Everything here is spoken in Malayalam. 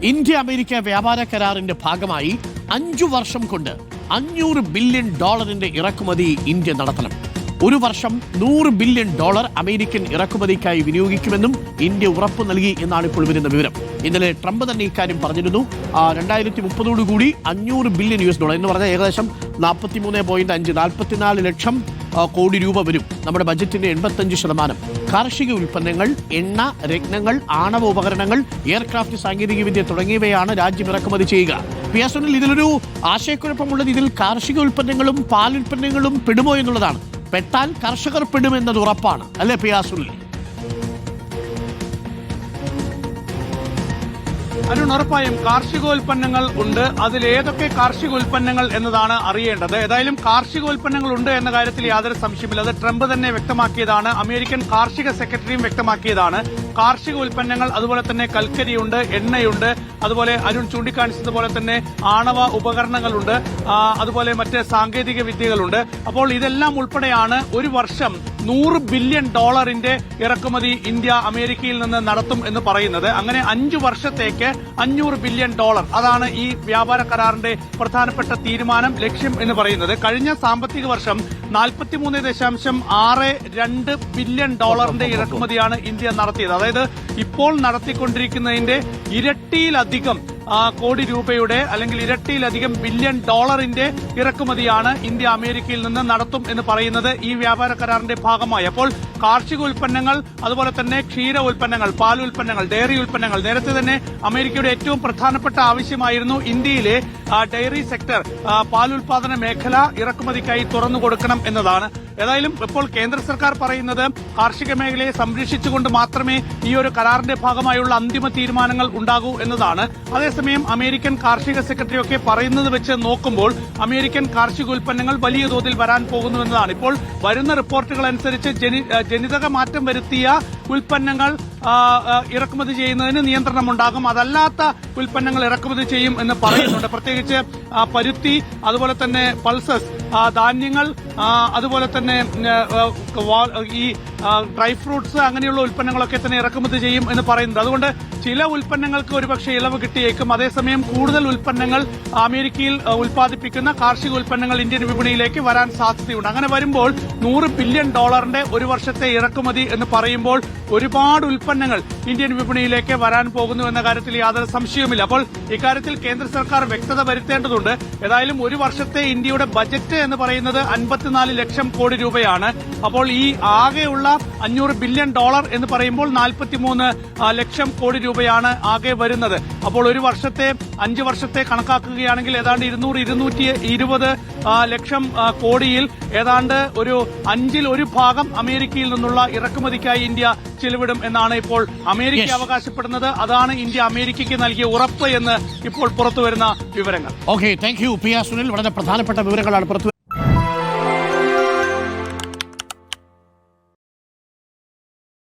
ഇന്ത്യ അമേരിക്ക വ്യാപാര കരാറിന്റെ ഭാഗമായി 5 വർഷം കൊണ്ട് $500 ബില്യൺ ഇറക്കുമതി ഇന്ത്യ നടത്തണം. ഒരു വർഷം $100 ബില്യൺ അമേരിക്കൻ ഇറക്കുമതിക്കായി വിനിയോഗിക്കുമെന്നും ഇന്ത്യ ഉറപ്പു നൽകി എന്നാണ് ഇപ്പോൾ വരുന്ന വിവരം. ഇന്നലെ ട്രംപ് തന്നെ ഇക്കാര്യം പറഞ്ഞിരുന്നു. 2030 $500 ബില്യൺ എന്ന് പറഞ്ഞാൽ ഏകദേശം 44 ലക്ഷം കോടി രൂപ വരും. നമ്മുടെ ബജറ്റിന്റെ 85%. കാർഷിക ഉൽപ്പന്നങ്ങൾ, എണ്ണ, രത്നങ്ങൾ, ആണവ ഉപകരണങ്ങൾ, എയർക്രാഫ്റ്റ് സാങ്കേതികവിദ്യ തുടങ്ങിയവയാണ് രാജ്യം ഇറക്കുമതി ചെയ്യുക. പിയാസുനിൽ ഇതിലൊരു ആശയക്കുഴപ്പമുള്ളത് ഇതിൽ കാർഷിക ഉൽപ്പന്നങ്ങളും പാലുൽപ്പന്നങ്ങളും പെടുമോ എന്നുള്ളതാണ്. പെട്ടാൽ കർഷകർ പെടുമെന്നത് ഉറപ്പാണ്, അല്ലേ പിയാസുനിൽ? അരുൺ, ഉറപ്പായും കാർഷികോൽപ്പന്നങ്ങൾ ഉണ്ട്. അതിലേതൊക്കെ കാർഷികോൽപ്പന്നങ്ങൾ എന്നതാണ് അറിയേണ്ടത്. ഏതായാലും കാർഷികോൽപ്പന്നങ്ങൾ ഉണ്ട് എന്ന കാര്യത്തിൽ യാതൊരു സംശയമില്ല. അത് ട്രംപ് തന്നെ വ്യക്തമാക്കിയതാണ്. അമേരിക്കൻ കാർഷിക സെക്രട്ടറിയും വ്യക്തമാക്കിയതാണ്. കാർഷിക ഉൽപ്പന്നങ്ങൾ, അതുപോലെ തന്നെ കൽക്കരിയുണ്ട്, എണ്ണയുണ്ട്, അതുപോലെ അരുൺ ചൂണ്ടിക്കാണിച്ചതുപോലെ തന്നെ ആണവ ഉപകരണങ്ങളുണ്ട്, അതുപോലെ മറ്റ് സാങ്കേതിക വിദ്യകളുണ്ട്. അപ്പോൾ ഇതെല്ലാം ഉൾപ്പെടെയാണ് ഒരു വർഷം $100 ബില്യൺ ഇറക്കുമതി ഇന്ത്യ അമേരിക്കയിൽ നിന്ന് നടത്തും എന്ന് പറയുന്നത്. അങ്ങനെ 5 വർഷത്തേക്ക് $500 ബില്യൺ, അതാണ് ഈ വ്യാപാര കരാറിന്റെ പ്രധാനപ്പെട്ട തീരുമാനം, ലക്ഷ്യം എന്ന് പറയുന്നത്. കഴിഞ്ഞ സാമ്പത്തിക വർഷം 43.62 ബില്യൺ ഇറക്കുമതിയാണ് ഇന്ത്യ നടത്തിയത്. അതായത് ഇപ്പോൾ നടത്തിക്കൊണ്ടിരിക്കുന്നതിന്റെ ഇരട്ടിയിലധികം കോടി രൂപയുടെ അല്ലെങ്കിൽ ഇരട്ടിയിലധികം ബില്യൺ ഇറക്കുമതിയാണ് ഇന്ത്യ അമേരിക്കയിൽ നിന്ന് നടത്തും എന്ന് പറയുന്നത് ഈ വ്യാപാര കരാറിന്റെ ഭാഗമായി. അപ്പോൾ കാർഷിക ഉൽപ്പന്നങ്ങൾ, അതുപോലെ തന്നെ ക്ഷീര ഉൽപ്പന്നങ്ങൾ, പാലുൽപ്പന്നങ്ങൾ, ഡയറി ഉൽപ്പന്നങ്ങൾ, നേരത്തെ തന്നെ അമേരിക്കയുടെ ഏറ്റവും പ്രധാനപ്പെട്ട ആവശ്യമായിരുന്നു ഇന്ത്യയിലെ ഡയറി സെക്ടർ, പാലുൽപാദന മേഖല ഇറക്കുമതിക്കായി തുറന്നു കൊടുക്കണം എന്നതാണ്. ഏതായാലും ഇപ്പോൾ കേന്ദ്ര സർക്കാർ പറയുന്നത് കാർഷിക മേഖലയെ സംരക്ഷിച്ചുകൊണ്ട് മാത്രമേ ഈ ഒരു കരാറിന്റെ ഭാഗമായുള്ള അന്തിമ തീരുമാനങ്ങൾ ഉണ്ടാകൂ എന്നതാണ്. അതേസമയം അമേരിക്കൻ കാർഷിക സെക്രട്ടറിയൊക്കെ പറയുന്നത് വെച്ച് നോക്കുമ്പോൾ അമേരിക്കൻ കാർഷിക ഉൽപ്പന്നങ്ങൾ വലിയ തോതിൽ വരാൻ പോകുന്നുവെന്നതാണ്. ഇപ്പോൾ വരുന്ന റിപ്പോർട്ടുകൾ അനുസരിച്ച് ജനിതക മാറ്റം വരുത്തിയ ഉൽപ്പന്നങ്ങൾ ഇറക്കുമതി ചെയ്യുന്നതിന് നിയന്ത്രണമുണ്ടാകും. അതല്ലാത്ത ഉൽപ്പന്നങ്ങൾ ഇറക്കുമതി ചെയ്യും എന്ന് പറയുന്നുണ്ട്. പ്രത്യേകിച്ച് പരുത്തി, അതുപോലെ തന്നെ പൾസസ്, ധാന്യങ്ങൾ, അതുപോലെ തന്നെ ഈ ഡ്രൈ ഫ്രൂട്ട്സ്, അങ്ങനെയുള്ള ഉൽപ്പന്നങ്ങളൊക്കെ തന്നെ ഇറക്കുമതി ചെയ്യും എന്ന് പറയുന്നുണ്ട്. അതുകൊണ്ട് ചില ഉൽപ്പന്നങ്ങൾക്ക് ഒരുപക്ഷെ ഇളവ് കിട്ടിയേക്കും. അതേസമയം കൂടുതൽ ഉൽപ്പന്നങ്ങൾ അമേരിക്കയിൽ ഉൽപ്പാദിപ്പിക്കുന്ന കാർഷിക ഉൽപ്പന്നങ്ങൾ ഇന്ത്യൻ വിപണിയിലേക്ക് വരാൻ സാധ്യതയുണ്ട്. അങ്ങനെ വരുമ്പോൾ $100 ബില്യൺ ഒരു വർഷത്തെ ഇറക്കുമതി എന്ന് പറയുമ്പോൾ ഒരുപാട് ഉൽപ്പന്നങ്ങൾ ഇന്ത്യൻ വിപണിയിലേക്ക് വരാൻ പോകുന്നു എന്ന കാര്യത്തിൽ യാതൊരു സംശയവുമില്ല. അപ്പോൾ ഇക്കാര്യത്തിൽ കേന്ദ്ര സർക്കാർ വ്യക്തത വരുത്തേണ്ടതുണ്ട്. ഏതായാലും ഒരു വർഷത്തെ ഇന്ത്യയുടെ ബജറ്റ് എന്ന് പറയുന്നത് 54 ലക്ഷം കോടി രൂപയാണ്. അപ്പോൾ ഈ ആകെയുള്ള $500 ബില്യൺ എന്ന് പറയുമ്പോൾ 43 ലക്ഷം കോടി രൂപയാണ് ആകെ വരുന്നത്. അപ്പോൾ ഒരു വർഷത്തെ 5 വർഷത്തെ കണക്കാക്കുകയാണെങ്കിൽ ഏതാണ്ട് 200-220 ലക്ഷം കോടിയിൽ ഏതാണ്ട് ഒരു 1/5 ഭാഗം അമേരിക്കയിൽ നിന്നുള്ള ഇറക്കുമതിക്കായി ഇന്ത്യ ചെലവിടും എന്നാണ് ഇപ്പോൾ അമേരിക്ക അവകാശപ്പെടുന്നത്. അതാണ് ഇന്ത്യ അമേരിക്കയ്ക്ക് നൽകിയ ഉറപ്പ് എന്ന് ഇപ്പോൾ പുറത്തുവരുന്ന വിവരങ്ങൾ. ഓക്കെ, താങ്ക് യു പിയാസുനിൽ. വളരെ പ്രധാനപ്പെട്ട വിവരങ്ങളാണ് പുറത്തു